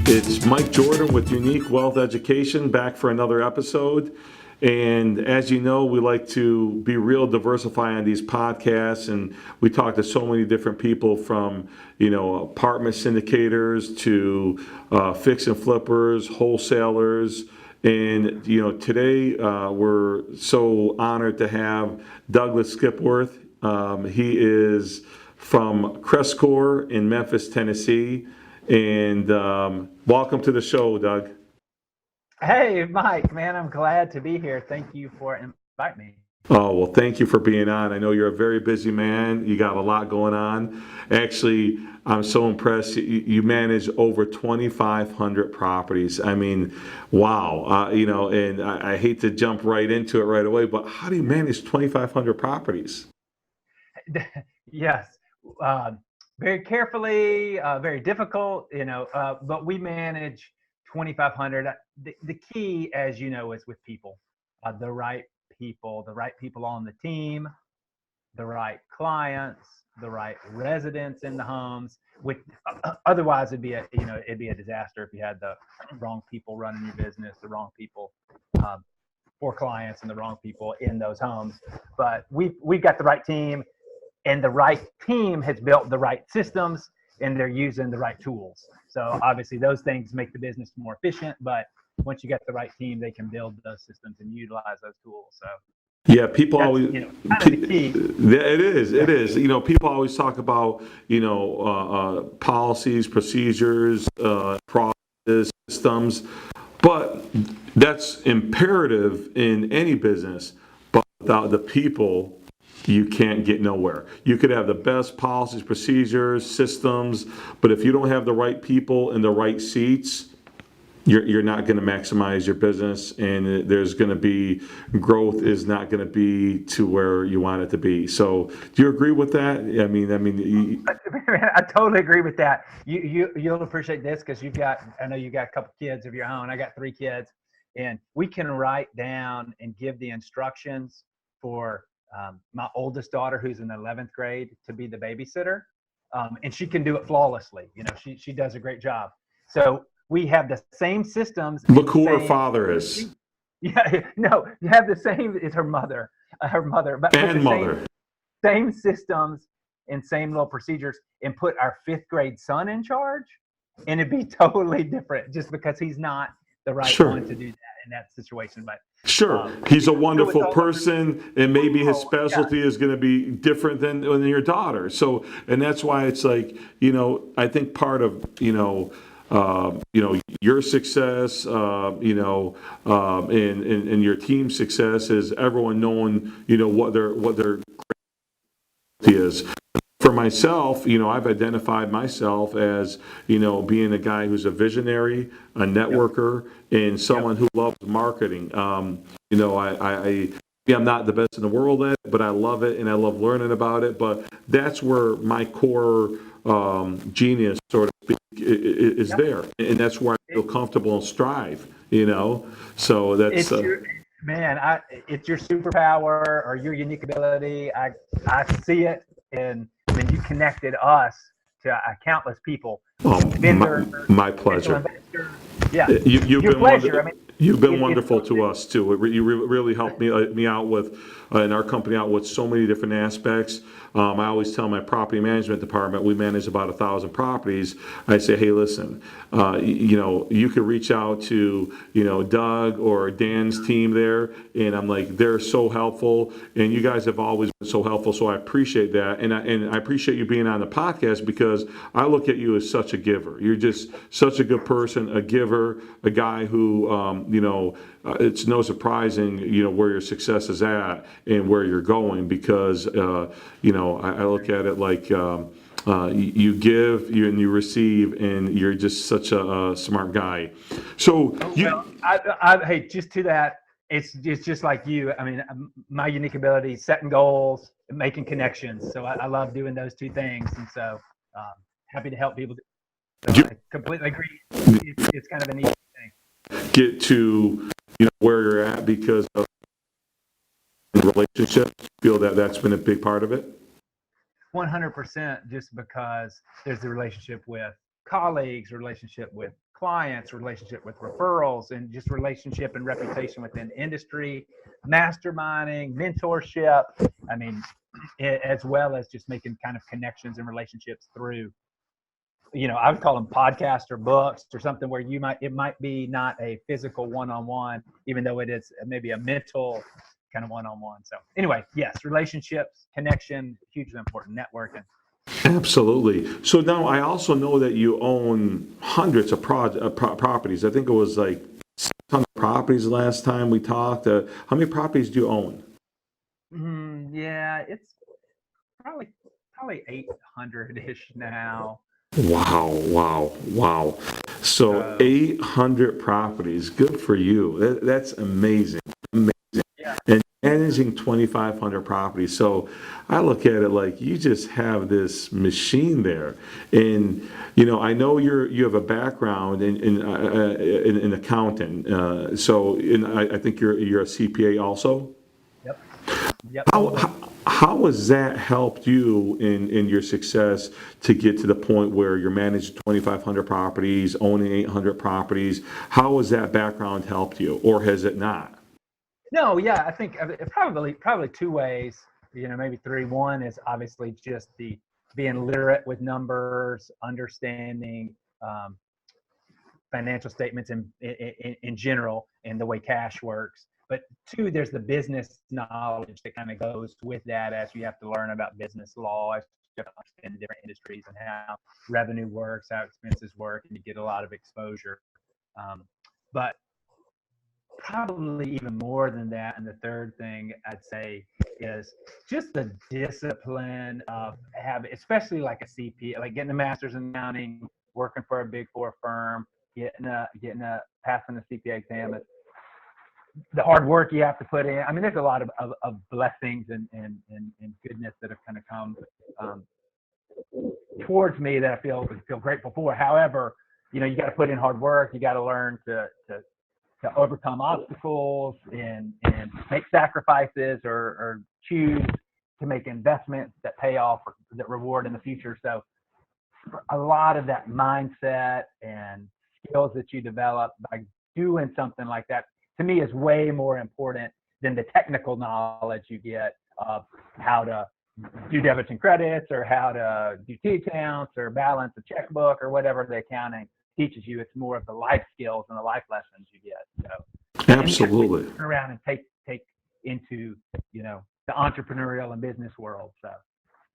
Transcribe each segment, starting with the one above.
It's Mike Jordan with Unique Wealth Education back for another episode. And as you know, we like to be real diversify on these podcasts, and we talk to so many different people from, apartment syndicators to fix and flippers, wholesalers. And, today we're so honored to have Douglas Skipworth. He is from Crestcore in Memphis, Tennessee. And welcome to the show, Doug. Hey, Mike, man, I'm glad to be here. Thank you for inviting me. Oh, well, thank you for being on. I know you're a very busy man. You got a lot going on. Actually, I'm so impressed. You manage over 2,500 properties. I mean, wow. And I hate to jump right into it right away, but how do you manage 2,500 properties? Yes, very carefully, very difficult, but we manage 2,500. The key, as you know, is with people, the right the right people on the team, the right clients, the right residents in the homes. With otherwise, it'd be a disaster if you had the wrong people running your business, the wrong people for clients, and the wrong people in those homes. But we've got the right team, and the right team has built the right systems, and they're using the right tools. So obviously those things make the business more efficient, but once you get the right team, they can build those systems and utilize those tools. So Yeah, people that's, always. kind of the key. It is. It is. People always talk about policies, procedures, processes, systems, but that's imperative in any business. But without the people, you can't get nowhere. You could have the best policies, procedures, systems, but if you don't have the right people in the right seats, you're not going to maximize your business, and there's going to be growth is not going to be to where you want it to be. So, do you agree with that? I totally agree with that. You'll appreciate this because I know you got a couple kids of your own. I got 3 kids, and we can write down and give the instructions for my oldest daughter, who's in the 11th grade, to be the babysitter, and she can do it flawlessly. She does a great job. So we have the same systems. Look who her father is. Yeah, no, you have the same as her mother, but And mother. same systems and same little procedures, and put our 5th grade son in charge, and it'd be totally different just because he's not the right Sure. one to do that in that situation. But Sure, he's a wonderful person, and maybe his specialty is going to be different than your daughter. So, and that's why it's like, I think part of, your success, and your team's success is everyone knowing, what their is. For myself, I've identified myself as, being a guy who's a visionary, a networker, and someone who loves marketing. I'm not the best in the world at it, but I love it and I love learning about it. But that's where my core genius, sort of speak, is there, and that's where I feel comfortable and strive. So that's it's your superpower or your unique ability. I see it, and when you connected us to countless people, vendors, my pleasure. Yeah, you've your been pleasure. You've been wonderful to us too. You really helped me out with, and our company out with so many different aspects. I always tell my property management department, we manage about 1,000 properties. I say, hey, listen, you could reach out to, Doug or Dan's team there, and I'm like, they're so helpful, and you guys have always been so helpful. So I appreciate that, and I appreciate you being on the podcast because I look at you as such a giver. You're just such a good person, a giver, a guy who, it's no surprising, where your success is at and where you're going because, I look at it like you give, and you receive, and you're just such a smart guy. So hey, just to that, it's just like you. I mean, my unique ability, setting goals, and making connections. So I love doing those 2 things, and so happy to help people. So I completely agree. It's kind of an easy thing. Get to where you're at because of relationships. Feel that that's been a big part of it. 100%, just because there's the relationship with colleagues, relationship with clients, relationship with referrals, and just relationship and reputation within industry, masterminding, mentorship. I mean, as well as just making kind of connections and relationships through, I would call them podcasts or books or something where it might be not a physical one-on-one, even though it is maybe a mental kind of one-on-one. So anyway, yes, relationships, connection, hugely important, networking. Absolutely. So now I also know that you own hundreds of properties. I think it was like 600 properties last time we talked. How many properties do you own? Yeah, it's probably 800-ish now. Wow, wow, wow. So So 800 properties. Good for you. That's amazing. yeah, And managing 2,500 properties. So I look at it like you just have this machine there. And, I know you have a background in accounting. I think you're a CPA also. yep, yep. How, Both of them. how, how has that helped you in your success to get to the point where you're managing 2,500 properties, owning 800 properties? How has that background helped you, or has it not? No, yeah, I think probably two ways, maybe three. One is obviously just the being literate with numbers, understanding um, financial statements in general and the way cash works. But two, there's the business knowledge that kind of goes with that as you have to learn about business law, as you have to understand different industries and how revenue works, how expenses work, and you get a lot of exposure. But probably even more than that, and the third thing I'd say is just the discipline of having, especially like a CPA, like getting a master's in accounting, working for a big four firm, passing the CPA exam. The hard work you have to put in. I mean, there's a lot of blessings and goodness that have kind of come um, towards me that I feel grateful for. However, you got to put in hard work. You got to learn to overcome obstacles and make sacrifices or choose to make investments that pay off or that reward in the future. So a lot of that mindset and skills that you develop by doing something like that, to me, is way more important than the technical knowledge you get of how to do debits and credits or how to do T accounts or balance a checkbook or whatever the accounting teaches you. It's more of the life skills and the life lessons you get. So, and that's what you Absolutely. turn around and take into, the entrepreneurial and business world. So.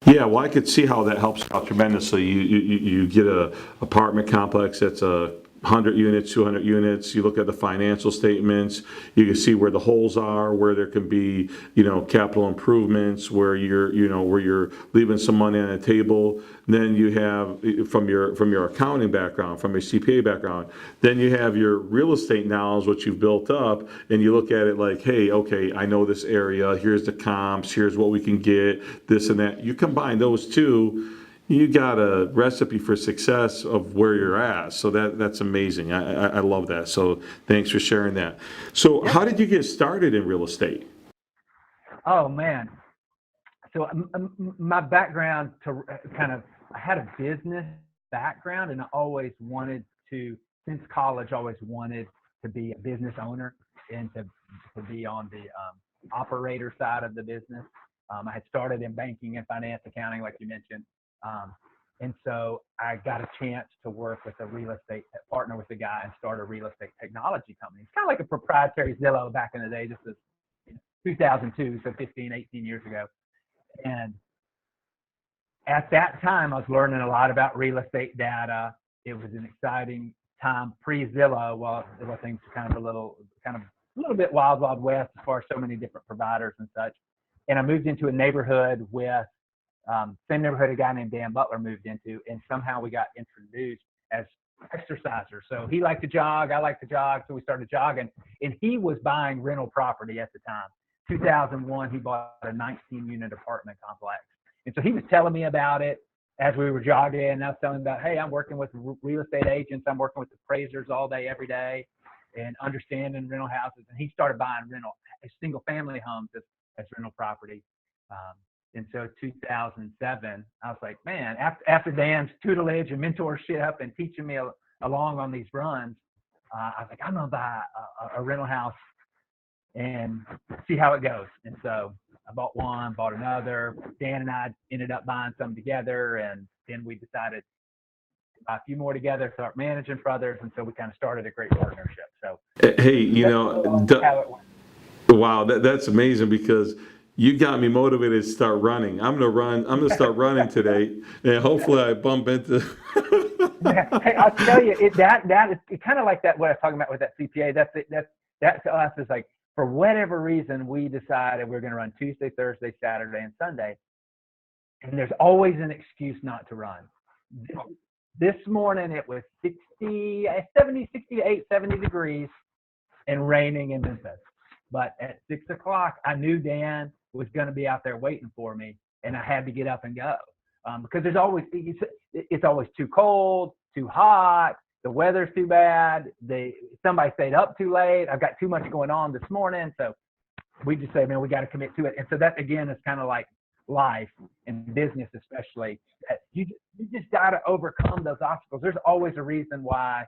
Yeah, well, I could see how that helps out tremendously. You get a apartment complex that's 100 units, 200 units. You look at the financial statements. You can see where the holes are, where there can be, capital improvements, where you're leaving some money on the table. Then you have from your accounting background, from your CPA background. Then you have your real estate knowledge, what you've built up, and you look at it like, hey, okay, I know this area. Here's the comps. Here's what we can get. This and that. You combine those two, you got a recipe for success of where you're at. So that's amazing. I love that. So thanks for sharing that. So Yep. how did you get started in real estate? Oh man. So my background I had a business background, and I always wanted to, since college, always wanted to be a business owner and to be on the operator side of the business. I had started in banking and finance accounting, like you mentioned. Um, and so I got a chance to work with partner with a guy and start a real estate technology company. It's kind of like a proprietary Zillow back in the day. This is 2002, so 15, 18 years ago. And at that time, I was learning a lot about real estate data. It was an exciting time pre-Zillow. Well, things were kind of a little bit wild west as far as so many different providers and such. And I moved into a neighborhood with same neighborhood a guy named Dan Butler moved into, and somehow we got introduced as exercisers. So he liked to jog, I liked to jog, so we started jogging. And he was buying rental property at the time. 2001, he bought a 19-unit apartment complex. And so he was telling me about it as we were jogging, and I was telling him about, hey, I'm working with real estate agents, I'm working with appraisers all day, every day, and understanding rental houses. And he started buying single-family homes as rental property. And so 2007, I was like, man, after Dan's tutelage and mentorship and teaching me along on these runs, I was like, I'm gonna buy a rental house and see how it goes. And so I bought one, bought another. Dan and I ended up buying some together, and then we decided to buy a few more together, start managing for others, and so we kind of started a great partnership. So Hey, that's how it went. wow, that's amazing because you got me motivated to start running. I'm gonna run. I'm gonna start running today, and hopefully I bump into. Hey, I'll tell you, that is kind of like that. What I was talking about with that CPA. That to us is like, for whatever reason, we decided we're going to run Tuesday, Thursday, Saturday, and Sunday, and there's always an excuse not to run. This morning it was 68, 70 degrees and raining in Memphis. But at 6 o'clock, I knew Dan was going to be out there waiting for me, and I had to get up and go because it's always too cold, too hot, the weather's too bad. Somebody stayed up too late. I've got too much going on this morning, so we just say, man, we got to commit to it. And so that again is kind of like life and business, especially. That you just got to overcome those obstacles. There's always a reason why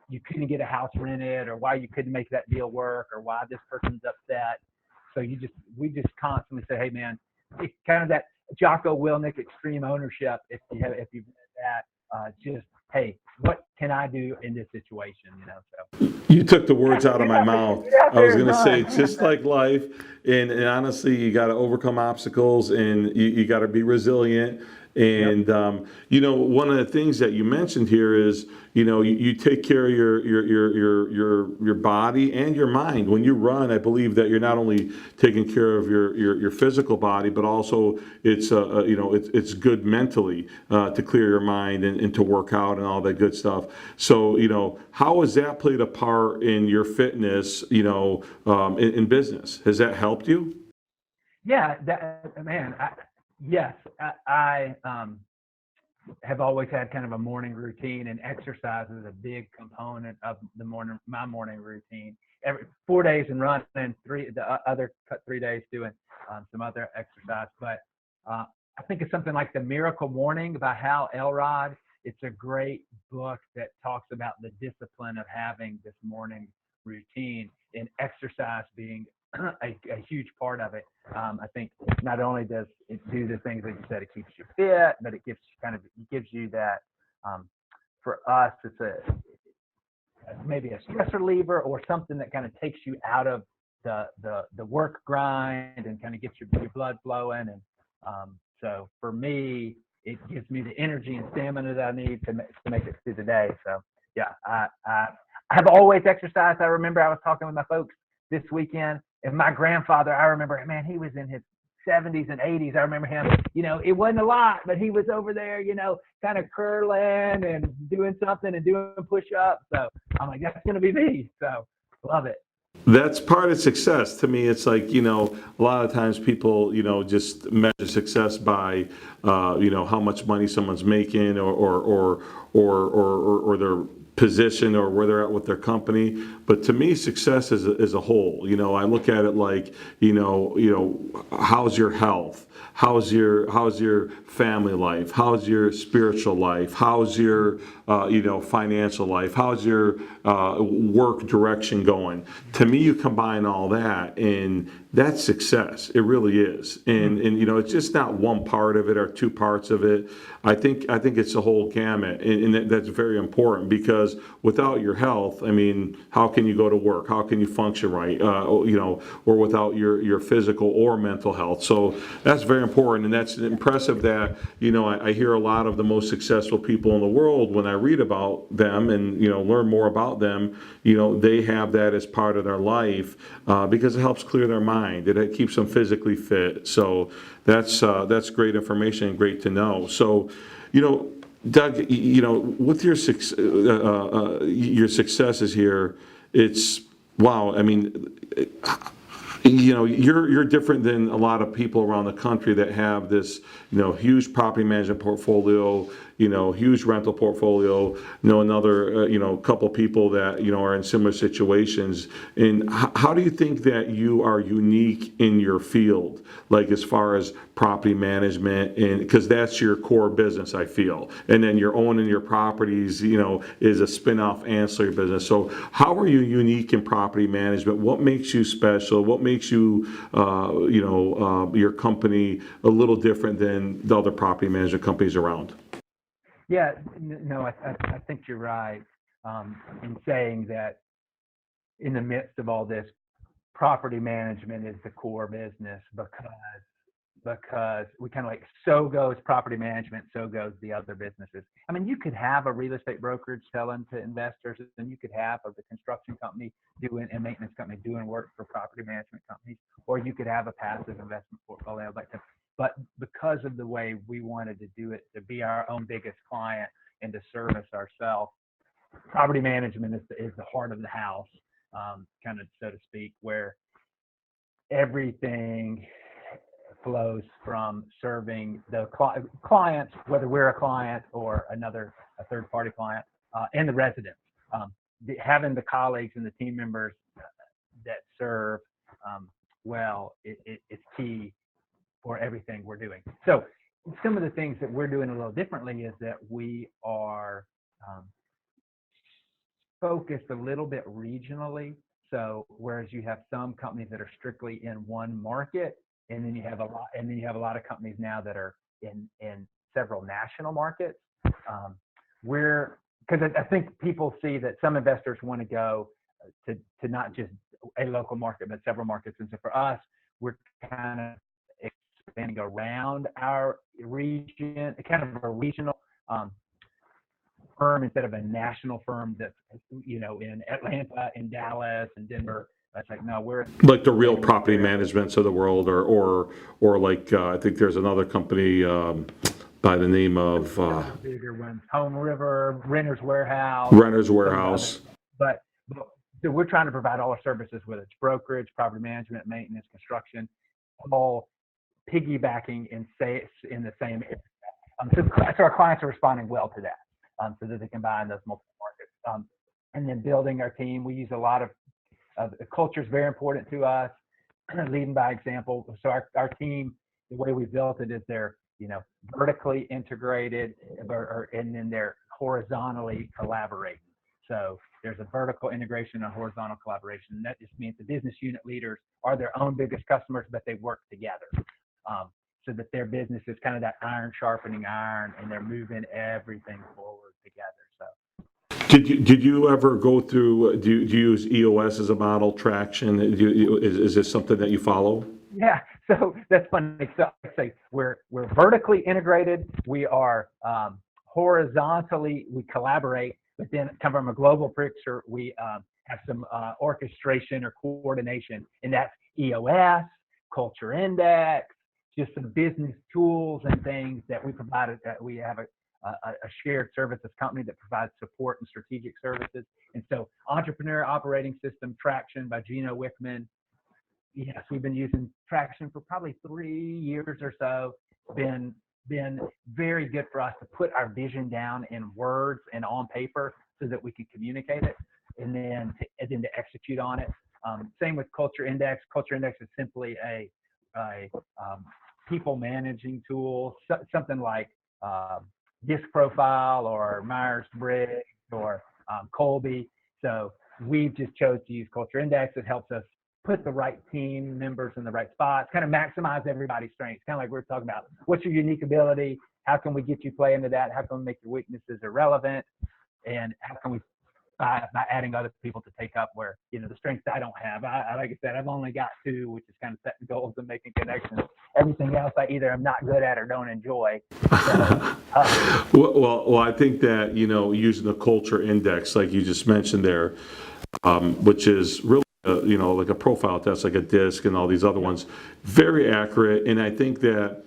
you couldn't get a house rented, or why you couldn't make that deal work, or why this person's upset. So we just constantly say, hey man, it's kind of that Jocko Willink extreme ownership. If you've read that, just hey, what can I do in this situation? So You took the words out of my mouth. I was going to say, run. just like life, and honestly, you got to overcome obstacles, and you got to be resilient. And one of the things that you mentioned here is, you take care of your body and your mind. When you run, I believe that you're not only taking care of your physical body, but also it's good mentally to clear your mind and to work out and all that good stuff. So how has that played a part in your fitness? In business, has that helped you? Yeah, yes, I have always had kind of a morning routine, and exercise is a big component of my morning routine. Every 4 days in running, the other 3 days doing some other exercise. But I think it's something like The Miracle Morning by Hal Elrod. It's a great book that talks about the discipline of having this morning routine, and exercise being a huge part of it. I think not only does it do the things that you said, it keeps you fit, but it gives you that. For us, it's maybe a stress reliever, or something that kind of takes you out of the work grind and kind of gets your blood flowing. And so for me, it gives me the energy and stamina that I need to make it through the day. So yeah, I have always exercised. I remember I was talking with my folks this weekend, and my grandfather, I remember, man, he was in his 70s and 80s. I remember him, it wasn't a lot, but he was over there, kind of curling and doing something and doing push-ups. So I'm like, that's going to be me. So love it. That's part of success. To me, it's like, a lot of times people, just measure success by, how much money someone's making, or their position, or where they're at with their company. But to me, success is a whole. I look at it like, how's your health? How's your family life? How's your spiritual life? How's your financial life? How's your work direction going? To me, you combine all that, and that's success. It really is. And it's just not one part of it or two parts of it. I think it's a whole gamut, and that's very important, because without your health, how can you go to work? How can you function right? Or without your physical or mental health. So that's very important, and that's impressive that I hear a lot of the most successful people in the world, when I read about them and learn more about them, they have that as part of their life, because it helps clear their mind. It keeps them physically fit. So that's great information and great to know. So Doug, with your successes here, it's wow. You're different than a lot of people around the country that have this, huge property management portfolio. huge rental portfolio, another, couple people that, are in similar situations. And how do you think that you are unique in your field, like as far as property management, and because that's your core business, I feel, and then you're owning your properties, is a spin-off ancillary business. So how are you unique in property management? What makes you special? What makes you, your company a little different than the other property management companies around? Yeah, no, I think you're right in saying that in the midst of all this, property management is the core business because we kind of like, so goes property management, so goes the other businesses. I mean, you could have a real estate brokerage selling to investors, and you could have a construction company doing and maintenance company doing work for property management companies, or you could have a passive investment portfolio like that. But because of the way we wanted to do it, to be our own biggest client and to service ourselves, property management is the heart of the house, kind of, so to speak, where everything flows from serving the clients, whether we're a client or a third-party client, and the residents. Having the colleagues and the team members that serve well, it's key for everything we're doing. So some of the things that we're doing a little differently is that we are focused a little bit regionally. So whereas you have some companies that are strictly in one market, and then you have a lot of companies now that are in several national markets. Because I think people see that some investors want to go to not just a local market, but several markets. And so for us, we're kind of expanding around our region, kind of a regional firm instead of a national firm that's, in Atlanta, in Dallas, and Denver. It's like, no, we're like the real property managements of the world, or like I think there's another company by the name of bigger ones, Home River, Renter's Warehouse. But so we're trying to provide all our services, whether it's brokerage, property management, maintenance, construction, all piggybacking in the same area. So our clients are responding well to that, so that they can buy in those multiple markets. And then building our team, we use a lot of the culture is very important to us, leading by example. So our team, the way we built it is they're, vertically integrated, and then they're horizontally collaborating. So there's a vertical integration and horizontal collaboration. And that just means the business unit leaders are their own biggest customers, but they work together. So that their business is kind of that iron sharpening iron, and they're moving everything forward together. So. Did you ever go through? Do you use EOS as a model? Traction? Is this something that you follow? Yeah, so that's funny. So I say we're vertically integrated. We are horizontally, we collaborate, but then come from a global picture, we have some orchestration or coordination, and that's EOS, Culture Index, just some business tools and things that we provided. We have a shared services company that provides support and strategic services. And so Entrepreneur Operating System, Traction by Gino Wickman. Yes, we've been using Traction for probably 3 years or so. Been very good for us to put our vision down in words and on paper so that we can communicate it, and then to execute on it. Same with Culture Index. Culture Index is simply a people managing tool, something like Disc Profile or Myers-Briggs or Colby. So we've just chose to use Culture Index. It helps us put the right team members in the right spots, kind of maximize everybody's strengths, kind of like we were talking about. What's your unique ability? How can we get you play into that? How can we make your weaknesses irrelevant? And how can we, by adding other people to take up where, the strengths I don't have. Like I said, I've only got 2, which is kind of setting goals and making connections. Everything else I either am not good at or don't enjoy. So, well, I think that, using the Culture Index, like you just mentioned there, which is really, like a profile test, like a DISC and all these other ones, very accurate. And I think that,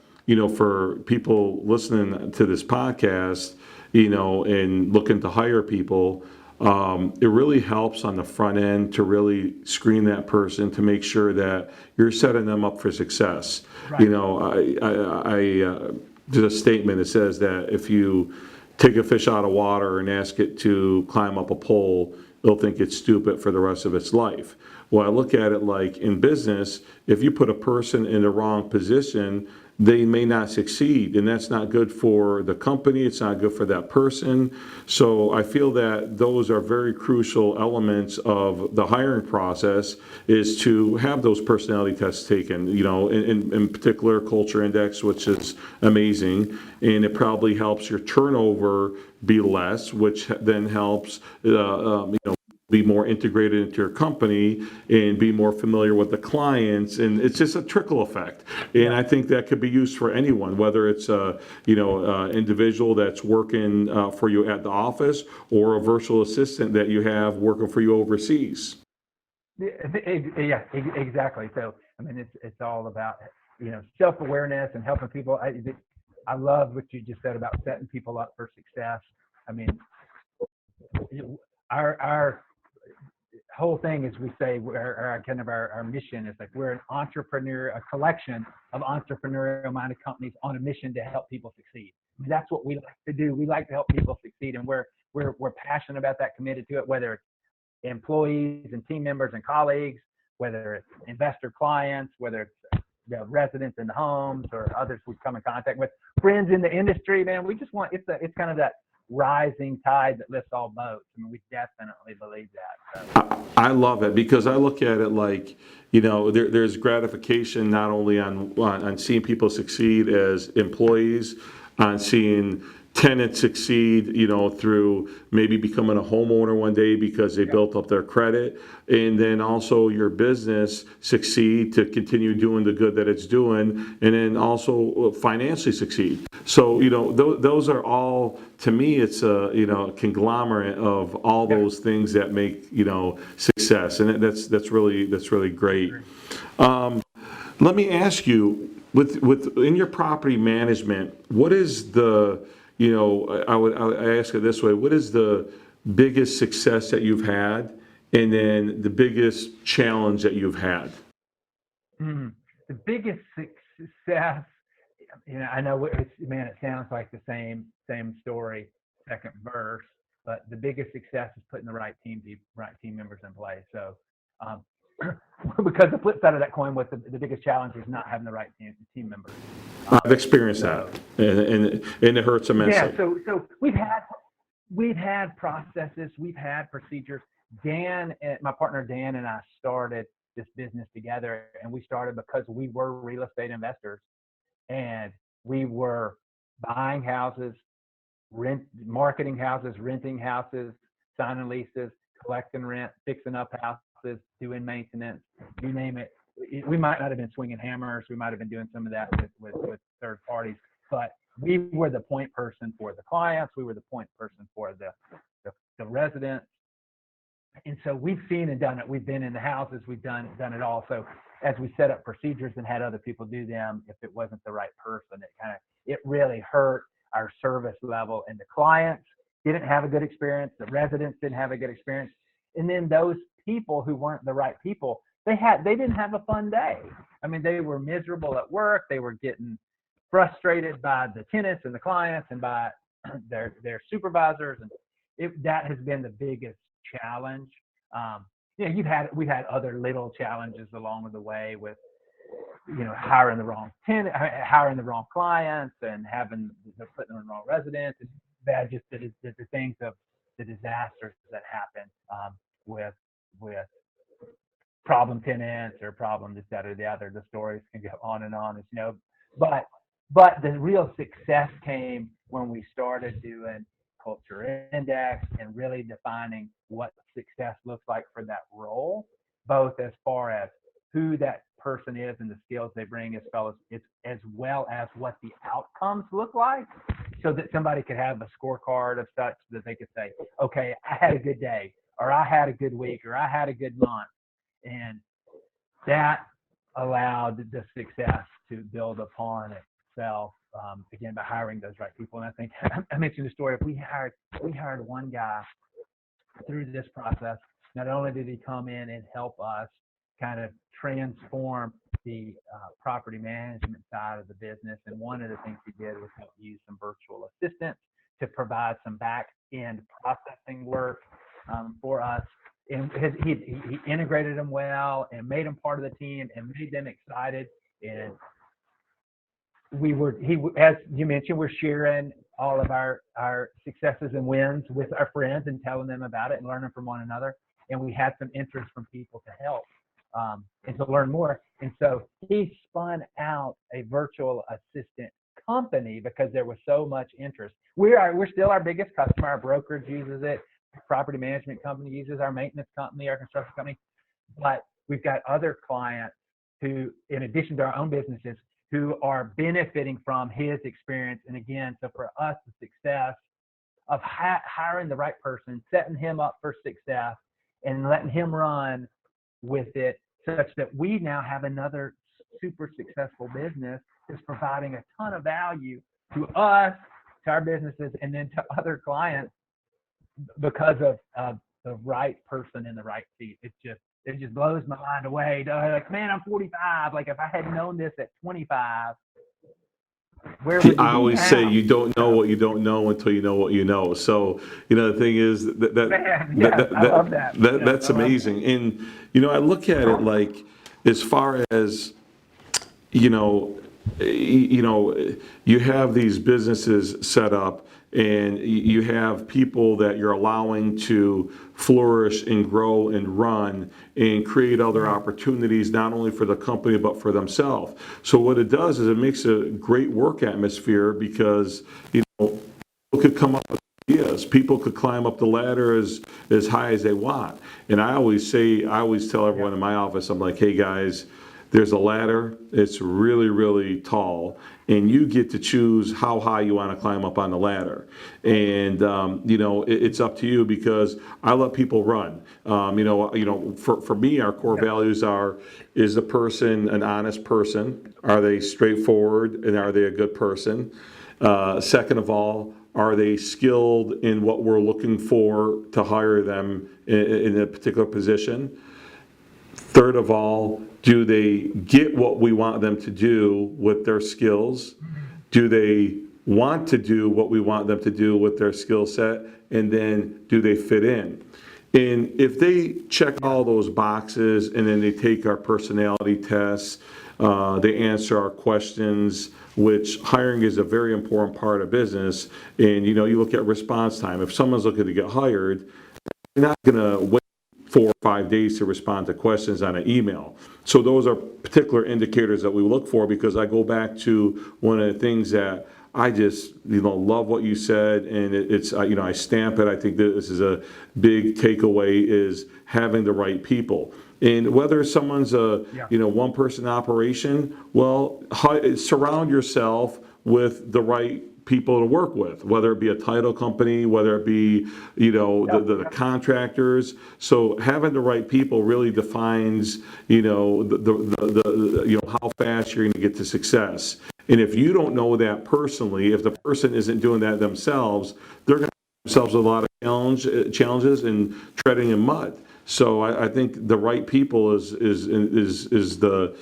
for people listening to this podcast, and looking to hire people, it really helps on the front end to really screen that person to make sure that you're setting them up for success. Right. there's a statement that says that if you take a fish out of water and ask it to climb up a pole, it'll think it's stupid for the rest of its life. Well, I look at it like in business, if you put a person in the wrong position, they may not succeed, and that's not good for the company. It's not good for that person. So I feel that those are very crucial elements of the hiring process, is to have those personality tests taken, in particular culture index, which is amazing, and it probably helps your turnover be less, which then helps be more integrated into your company and be more familiar with the clients, and it's just a trickle effect. And I think that could be used for anyone, whether it's a individual that's working for you at the office, or a virtual assistant that you have working for you overseas. Yeah, exactly. So I mean, it's all about self-awareness and helping people. I love what you just said about setting people up for success. I mean, our whole thing is, we say, our mission is like, we're a collection of entrepreneurial minded companies on a mission to help people succeed. I mean, that's what we like to do. We like to help people succeed, and we're passionate about that, committed to it, whether it's employees and team members and colleagues, whether it's investor clients, whether it's residents in the homes, or others we come in contact with, friends in the industry. Man, we just want, it's kind of that rising tide that lifts all boats. I mean, we definitely believe that. So. I love it, because I look at it like, there's gratification not only on seeing people succeed as employees, on seeing tenants succeed, through maybe becoming a homeowner one day because they built up their credit, and then also your business succeed to continue doing the good that it's doing, and then also financially succeed. So, those are all, to me, it's a, conglomerate of all those things that make, success. And that's really great. Let me ask you, in your property management, what is the, I ask it this way: what is the biggest success that you've had, and then the biggest challenge that you've had? The biggest success, I know it sounds like the same story, second verse, but the biggest success is putting the right team members in place. So, because the flip side of that coin, with the biggest challenge is not having the right team members. I've experienced that, and it hurts immensely. Yeah, so we've had processes, we've had procedures. My partner Dan and I started this business together, and we started because we were real estate investors, and we were buying houses, marketing houses, renting houses, signing leases, collecting rent, fixing up houses, doing maintenance, you name it. We might not have been swinging hammers. We might have been doing some of that with third parties, but we were the point person for the clients. We were the point person for the residents. And so we've seen and done it. We've been in the houses. We've done it all. So as we set up procedures and had other people do them, if it wasn't the right person, it really hurt our service level. And the clients didn't have a good experience. The residents didn't have a good experience. And then those people who weren't the right people, they didn't have a fun day. I mean, they were miserable at work. They were getting frustrated by the tenants and the clients and by their supervisors. And that has been the biggest challenge. We've had other little challenges along the way with, hiring the wrong tenant, hiring the wrong clients, and putting them in the wrong residents. And that just the things of the disasters that happen with problem tenants or problem this, that, or the other. The stories can go on and on, but the real success came when we started doing culture index and really defining what success looks like for that role, both as far as who that person is and the skills they bring, as well as what the outcomes look like, so that somebody could have a scorecard of such that they could say, okay, I had a good day, or I had a good week, or I had a good month. And that allowed the success to build upon itself, again, by hiring those right people. And I think I mentioned the story. If we hired one guy through this process, not only did he come in and help us kind of transform the property management side of the business. And one of the things he did was help use some virtual assistants to provide some back end processing work for us. And he integrated them well and made them part of the team and made them excited. And as you mentioned, we're sharing all of our successes and wins with our friends and telling them about it and learning from one another. And we had some interest from people to help and to learn more. And so he spun out a virtual assistant company because there was so much interest. We're still our biggest customer. Our brokerage uses it. Our property management company uses our maintenance company, our construction company. But we've got other clients who, in addition to our own businesses, who are benefiting from his experience. And again, so for us, the success of hiring the right person, setting him up for success, and letting him run with it, such that we now have another super successful business that's providing a ton of value to us, to our businesses, and then to other clients because of the right person in the right seat. It just blows my mind away. Like, man, I'm 45. Like, if I had known this at 25, where would I we always be say now? you don't know what you don't know until you know what you know. So, the thing is Man, yes, I love that. Yes, that's I love amazing. And, I look at it like, as far as, you know, you have these businesses set up and you have people that you're allowing to flourish and grow and run and create other opportunities, not only for the company, but for themselves. So what it does is it makes a great work atmosphere because, people could come up with ideas. People could climb up the ladder as high as they want. And I always tell everyone in my office, I'm like, hey guys, there's a ladder. It's really, really tall, and you get to choose how high you want to climb up on the ladder. And it's up to you because I let people run. For me, our core values is the person an honest person? Are they straightforward, and are they a good person? Second of all, are they skilled in what we're looking for to hire them in a particular position? Third of all, do they get what we want them to do with their skills? Do they want to do what we want them to do with their skill set? And then do they fit in? And if they check all those boxes and then they take our personality tests, they answer our questions, which hiring is a very important part of business. And you look at response time. If someone's looking to get hired, they're not going to wait 4 or 5 days to respond to questions on an email. So those are particular indicators that we look for, because I go back to one of the things that I just love what you said, and it's I stamp it. I think this is a big takeaway, is having the right people. And whether someone's a one person operation, well, surround yourself with the right people to work with, whether it be a title company, whether it be the contractors. So having the right people really defines how fast you're going to get to success. And if you don't know that personally, if the person isn't doing that themselves, they're going to have themselves a lot of challenges and treading in mud. So I think the right people is the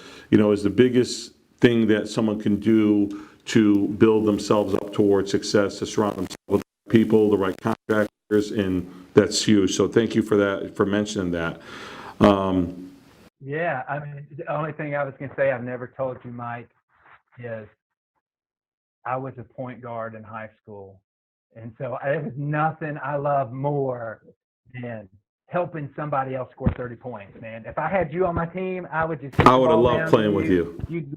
biggest thing that someone can do to build themselves up towards success, to surround themselves with people, the right contractors, and that's huge. So thank you for that, for mentioning that. Yeah, I mean, the only thing I was going to say I've never told you, Mike, is I was a point guard in high school. And so there was nothing I love more than helping somebody else score 30 points, man. If I had you on my team, I would just I would have loved playing with you. You'd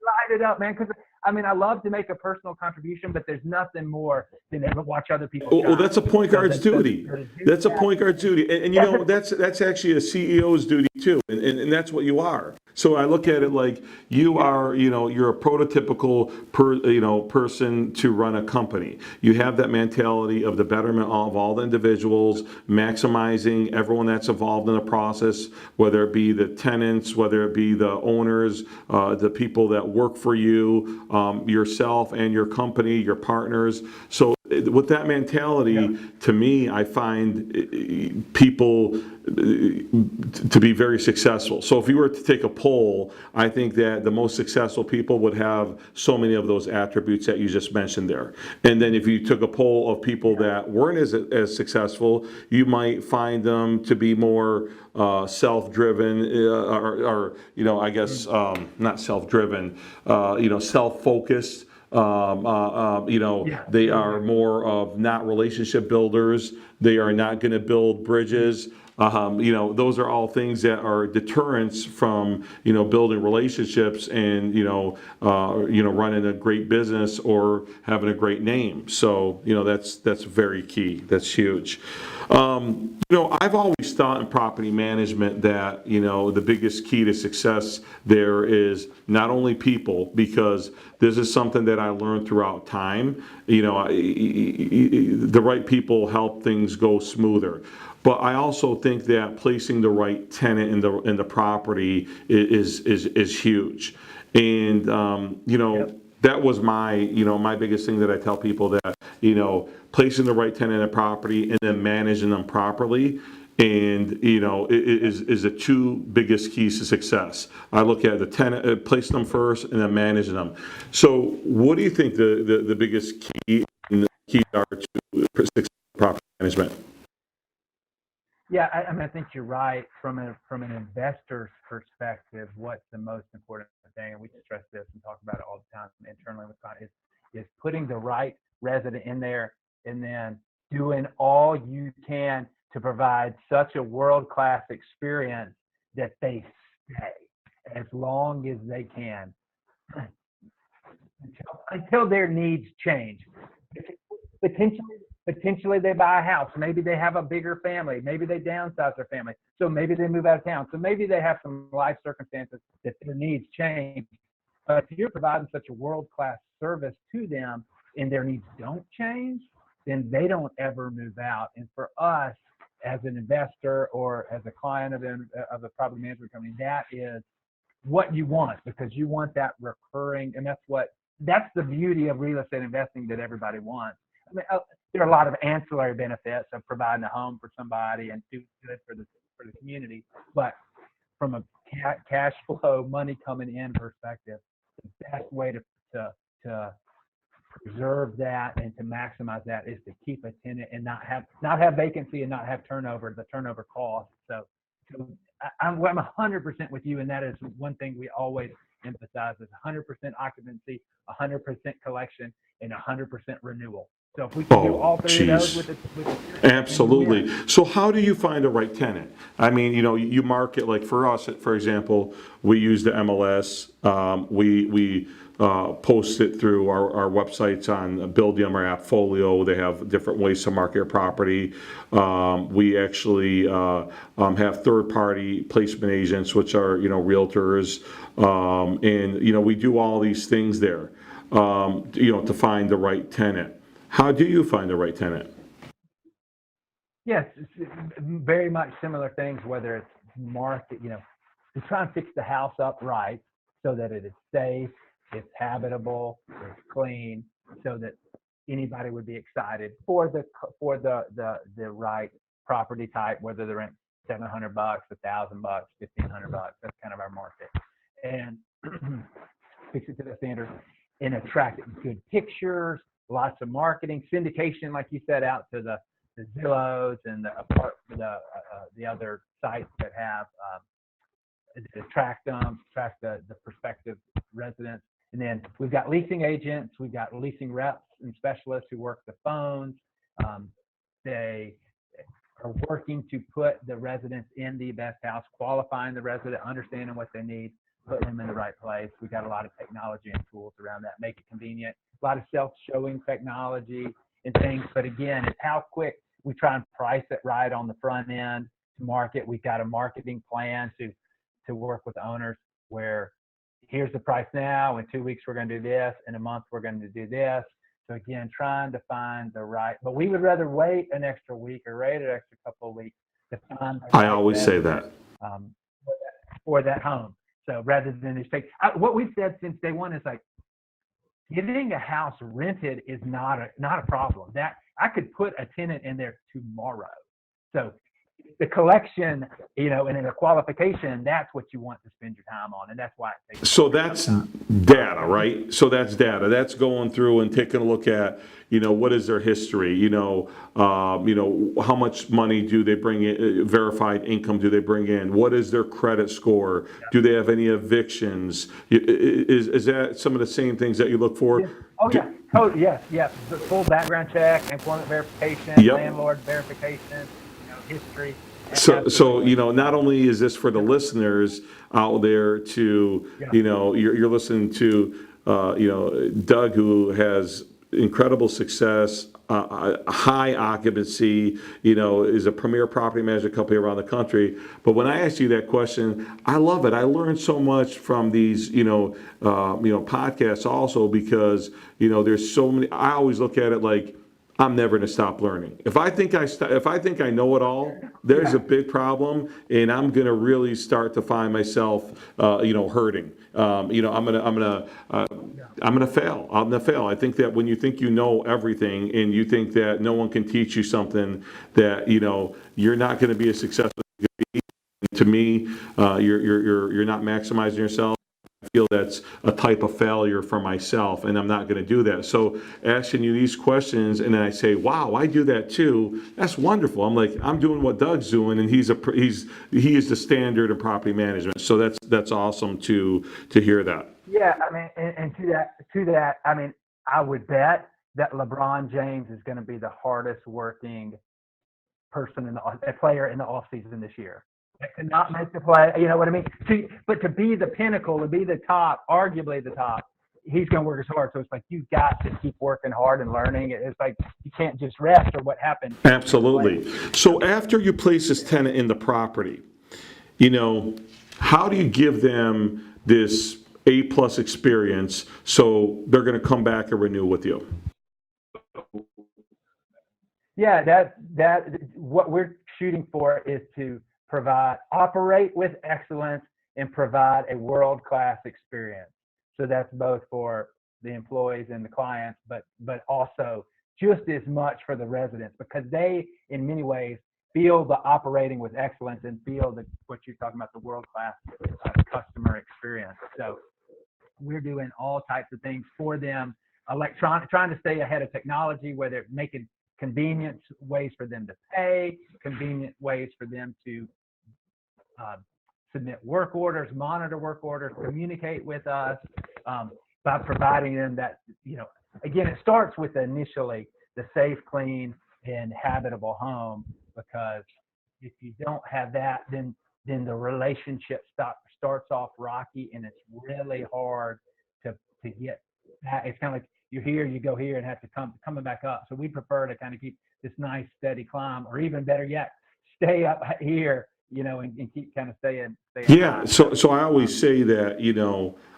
light it up, man, because I love to make a personal contribution, but there's nothing more than ever watch other people. Well, that's a point guard's duty. That's a point guard's duty. And that's actually a CEO's duty too. And that's what you are. So I look at it like you are, you're a prototypical person to run a company. You have that mentality of the betterment of all the individuals, maximizing everyone that's involved in the process, whether it be the tenants, whether it be the owners, the people that work for you, yourself and your company, your partners. So with that mentality, to me, I find people to be very successful. So if you were to take a poll, I think that the most successful people would have so many of those attributes that you just mentioned there. And then if you took a poll of people that weren't as successful, you might find them to be more self-driven, or I guess not self-driven, self-focused. Yeah. They are more of not relationship builders. They are not going to build bridges. Those are all things that are deterrents from, building relationships and, running a great business or having a great name. So, that's very key. That's huge. I've always thought in property management that, the biggest key to success there is not only people, because this is something that I learned throughout time. The right people help things go smoother. But I also think that placing the right tenant in the property is huge. And Yep. that was my biggest thing that I tell people, that placing the right tenant in a property and then managing them properly, and is the two biggest keys to success. I look at the tenant, placing them first, and then managing them. So, what do you think the biggest keys are to success in property management? Yeah, I think you're right. From an investor's perspective, what's the most important thing, and we stress this and talk about it all the time internally with clients, is putting the right resident in there, and then doing all you can to provide such a world-class experience that they stay as long as they can until their needs change. Potentially they buy a house. Maybe they have a bigger family. Maybe they downsize their family. So maybe they move out of town. So maybe they have some life circumstances that their needs change. But if you're providing such a world-class service to them and their needs don't change, then they don't ever move out. And for us, as an investor or as a client of a property management company, that is what you want, because you want that recurring, and that's the beauty of real estate investing that everybody wants. I mean, there are a lot of ancillary benefits of providing a home for somebody and do good for the community, but from a cash flow, money coming in perspective, the best way to preserve that and to maximize that is to keep a tenant and not have vacancy and not have turnover, the turnover cost. So I'm 100% with you, and that is one thing we always emphasize is 100% occupancy, 100% collection, and 100% renewal. So if we can do all three of those with the Absolutely. So how do you find the right tenant? I mean, you market, like for us, for example, we use the MLS. We post it through our websites on Buildium or Appfolio. They have different ways to market your property. We actually have third-party placement agents, which are realtors, and we do all these things there, to find the right tenant. How do you find the right tenant? Yes, it's very much similar things, whether it's market, to try and fix the house up right so that it is safe, it's habitable, it's clean, so that anybody would be excited for the right property type, whether they're rent $700, $1,000, $1,500. That's kind of our market, and fix it to the standard and attract good pictures, lots of marketing, syndication, like you said, out to the Zillows and the other sites that have attract the prospective residents. And then we've got leasing agents, we've got leasing reps and specialists who work the phones. They are working to put the residents in the best house, qualifying the resident, understanding what they need, putting them in the right place. We've got a lot of technology and tools around that, make it convenient, a lot of self-showing technology and things. But again, it's how quick we try and price it right on the front end to market. We've got a marketing plan to work with owners where here's the price now, in 2 weeks we're going to do this, in a month we're going to do this. So again, trying to find the right, but we would rather wait an extra week or wait an extra couple of weeks to find the right I always say that. For that home. So rather than just what we've said since day one is like, getting a house rented is not a problem. That I could put a tenant in there tomorrow. So if the collection, and in the qualification, that's what you want to spend your time on, and that's why it takes. So that's data, right? So that's data. That's going through and taking a look at, what is their history? How much money do they bring in? Verified income do they bring in? What is their credit score? Do they have any evictions? Is that some of the same things that you look for? Yeah. Oh yeah. Yes. The full background check, employment verification, Yep. landlord verification, history. So not only is this for the listeners out there to, you're listening to, Doug, who has incredible success, high occupancy, is a premier property management company around the country. But when I asked you that question, I love it. I learned so much from these, podcasts also because, there's so many. I always look at it like, I'm never going to stop learning. If I think I know it all, there's a big problem, and I'm going to really start to find myself, hurting. I'm gonna fail. I'm gonna fail. I think that when you think you know everything, and you think that no one can teach you something, that you're not going to be as successful as you can be. To me, you're not maximizing yourself. I feel that's a type of failure for myself, and I'm not going to do that. So asking you these questions, and then I say, "Wow, I do that too." That's wonderful. I'm like, I'm doing what Doug's doing, and he is the standard in property management. So that's awesome to hear that. Yeah, I mean, and to that, I mean, I would bet that LeBron James is going to be the hardest working person player in the off season this year. That could not make the play, you know what I mean? But to be the pinnacle, to be the top, arguably the top, he's going to work as hard. So it's like you've got to keep working hard and learning. It's like you can't just rest or what happened. Absolutely. So after you place this tenant in the property, how do you give them this A+ experience so they're going to come back and renew with you? Yeah, that what we're shooting for is to operate with excellence and provide a world-class experience. So that's both for the employees and the clients, but also just as much for the residents, because they, in many ways, feel the operating with excellence and feel what you're talking about, the world-class customer experience. So we're doing all types of things for them, trying to stay ahead of technology, where they're making convenient ways for them to pay, convenient ways for them to submit work orders, monitor work orders, communicate with us, by providing them that, again, it starts with initially the safe, clean, and habitable home, because if you don't have that, then the relationship starts off rocky, and it's really hard to get that. It's kind of like you're here, you go here, and have to coming back up. So we prefer to kind of keep this nice steady climb, or even better yet, stay up here, and keep kind of staying. Yeah. So I always say that,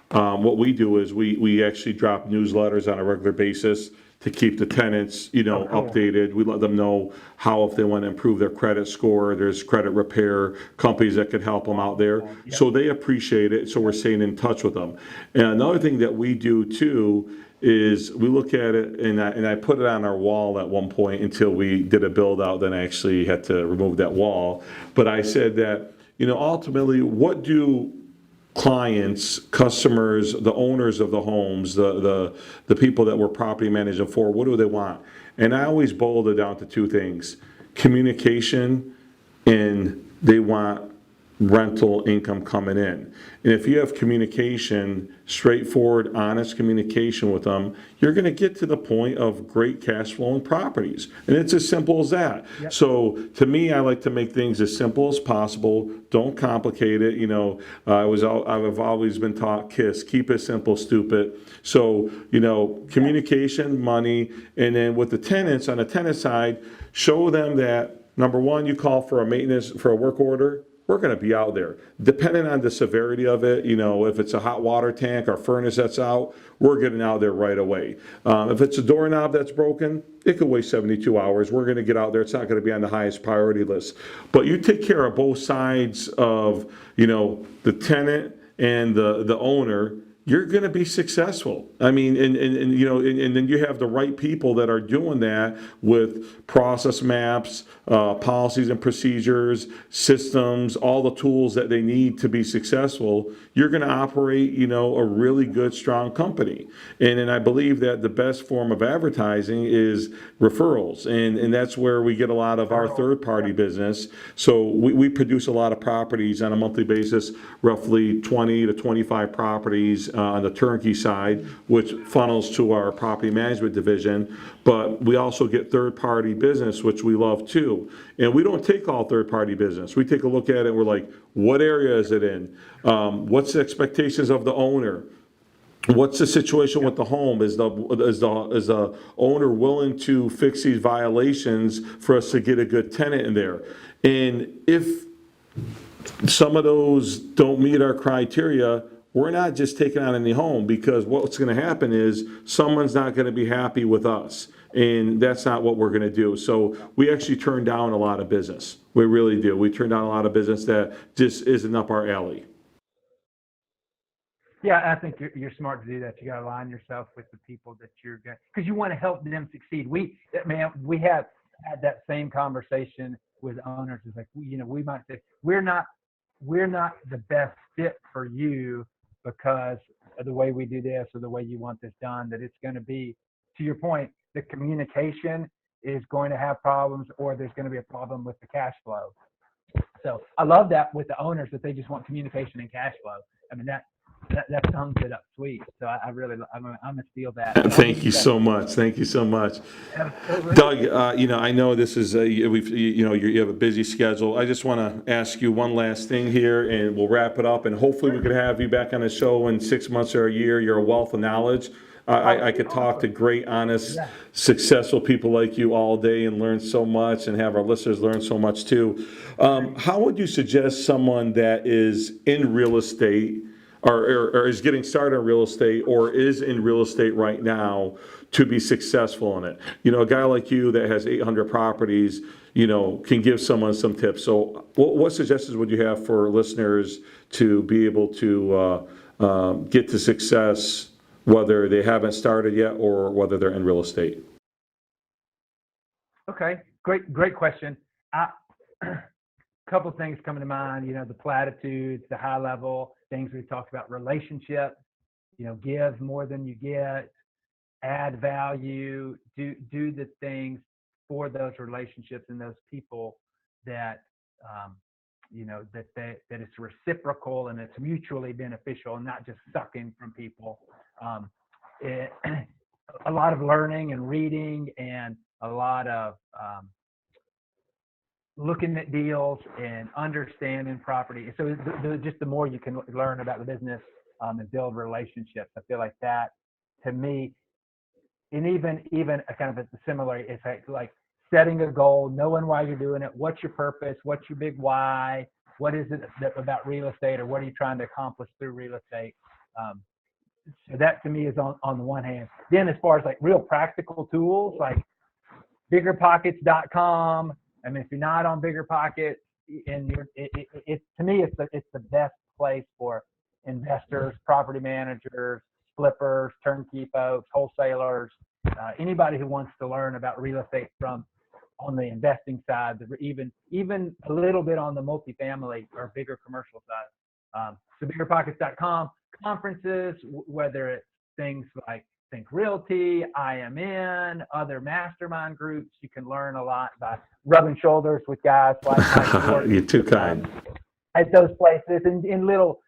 what we do is we actually drop newsletters on a regular basis to keep the tenants, Cool. updated. We let them know how, if they want to improve their credit score, there's credit repair companies that could help them out there. Yep. So they appreciate it. So we're staying in touch with them. And another thing that we do too is we look at it, and I put it on our wall at one point until we did a build out. Then I actually had to remove that wall. But I said that, ultimately, what do clients, customers, the owners of the homes, the people that we're property managing for, what do they want? And I always boiled it down to two things: communication, and they want rental income coming in. And if you have communication, straightforward, honest communication with them, you're going to get to the point of great cash flowing properties. And it's as simple as that. Yep. So to me, I like to make things as simple as possible. Don't complicate it. I've always been taught KISS, keep it simple, stupid. So, communication, money, and then with the tenants, on the tenant side, show them that, number one, you call for a work order, we're going to be out there. Depending on the severity of it, if it's a hot water tank or furnace that's out, we're getting out there right away. If it's a doorknob that's broken, it could wait 72 hours. We're going to get out there. It's not going to be on the highest priority list. But you take care of both sides of, the tenant and the owner, you're going to be successful. I mean, and you know, and then you have the right people that are doing that with process maps, policies and procedures, systems, all the tools that they need to be successful. You're going to operate, you know, a really good, strong company. And I believe that the best form of advertising is referrals, and that's where we get a lot of our third-party business. So we produce a lot of properties on a monthly basis, roughly 20 to 25 properties on the turnkey side, which funnels to our property management division. But we also get third-party business, which we love too. And we don't take all third-party business. We take a look at it and we're like, what area is it in? What's the expectations of the owner? What's the situation with the home? Is the owner willing to fix these violations for us to get a good tenant in there? And if some of those don't meet our criteria, we're not just taking on any home, because what's going to happen is someone's not going to be happy with us, and that's not what we're going to do. So we actually turn down a lot of business. We really do. We turn down a lot of business that just isn't up our alley. Yeah, I think you're smart to do that. You got to align yourself with the people that you're going, because you want to help them succeed. We have had that same conversation with owners. It's like, you know, we might say we're not the best fit for you because of the way we do this or the way you want this done. That it's going to be, to your point, the communication is going to have problems, or there's going to be a problem with the cash flow. So I love that with the owners, that they just want communication and cash flow. I mean, that sums it up sweet. So I'm gonna steal that. Thank you so much. Thank you so much, Doug. You know, I know this is you have a busy schedule. I just want to ask you one last thing here, and we'll wrap it up. And hopefully, we could have you back on the show in 6 months or a year. You're a wealth of knowledge. I could talk to great, honest, successful people like you all day and learn so much, and have our listeners learn so much too. How would you suggest someone that is in real estate, or is getting started in real estate, or is in real estate right now, to be successful in it? You know, a guy like you that has 800 properties, you know, can give someone some tips. So what suggestions would you have for listeners to be able to get to success, whether they haven't started yet or whether they're in real estate? Okay, great question. A couple of things come to mind. You know, the platitudes, the high level things we talked about: relationships. You know, give more than you get, add value, do the things for those relationships and those people that you know, that it's reciprocal and it's mutually beneficial, and not just sucking from people. A lot of learning and reading, and a lot of looking at deals and understanding property. So just the more you can learn about the business and build relationships, I feel like that, to me, and even a kind of a similar, it's like setting a goal, knowing why you're doing it, what's your purpose, what's your big why, what is it about real estate, or what are you trying to accomplish through real estate. So that to me is on the one hand. Then as far as like real practical tools, like biggerpockets.com. I mean, if you're not on BiggerPockets, and to me, it's the best place for investors, property managers, flippers, turnkey folks, wholesalers, anybody who wants to learn about real estate from on the investing side, even a little bit on the multifamily or bigger commercial side. So biggerpockets.com, conferences, whether it's things like Think Realty, IMN, other mastermind groups. You can learn a lot by rubbing shoulders with guys like You're too kind. At those places, and in little,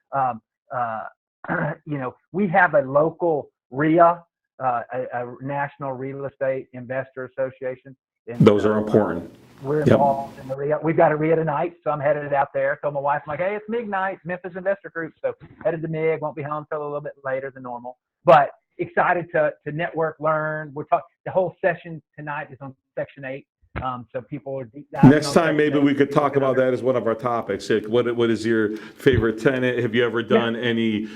you know, we have a local RIA, a National Real Estate Investor Association. And those are important. We're involved in the RIA. We've got a RIA tonight, so I'm headed out there. Told my wife, I'm like, hey, it's MIG night, Memphis Investor Group. So headed to MIG, won't be home till a little bit later than normal. But excited to network, learn. We're talking. The whole session tonight is on Section 8. So people are deep diving Next on time, certain maybe things we could and people talk can about that as one of our topics. Like, what is your favorite tenant? Have you ever done any,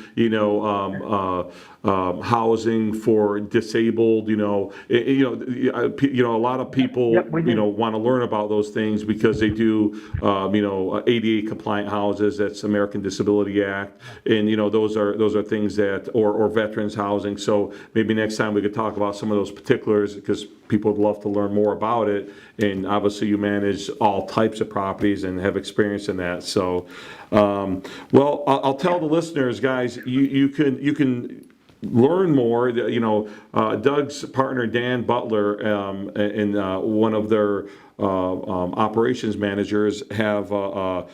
housing for disabled? A lot of people, Yep, we do. want to learn about those things because they do, ADA compliant houses. That's American Disability Act, and those are things that, or veterans housing. So maybe next time we could talk about some of those particulars because people would love to learn more about it. And obviously, you manage all types of properties and have experience in that. So, well, I'll tell the listeners, guys, you can learn more. Doug's partner Dan Butler and one of their operations managers have a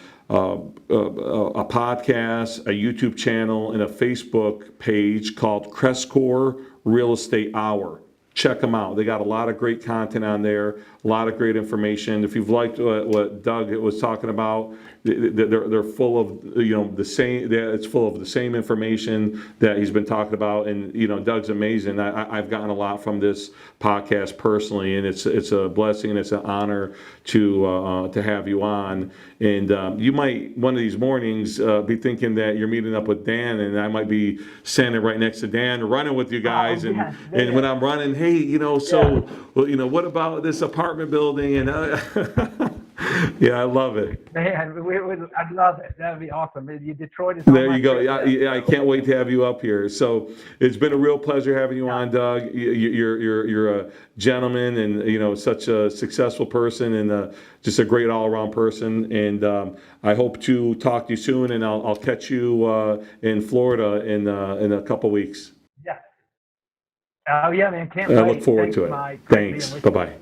podcast, a YouTube channel, and a Facebook page called Crescore Real Estate Hour. Check them out. They got a lot of great content on there, a lot of great information. If you've liked what Doug was talking about, they're full of the same. It's full of the same information that he's been talking about. And Doug's amazing. I've gotten a lot from this podcast personally, and it's a blessing and it's an honor to have you on. And you might one of these mornings be thinking that you're meeting up with Dan, and I might be standing right next to Dan, running with you guys. And when I'm running, hey, what about this apartment building? And yeah, I love it. Man, I'd love it. That'd be awesome. Detroit is there you go. Yeah, I can't wait to have you up here. So it's been a real pleasure having you on, Doug. You're a gentleman, and such a successful person, and just a great all-around person. And I hope to talk to you soon, and I'll catch you in Florida in a couple weeks. Yeah. Oh yeah, man. Can't wait. I look forward to it. Mike. Thanks. Bye-bye.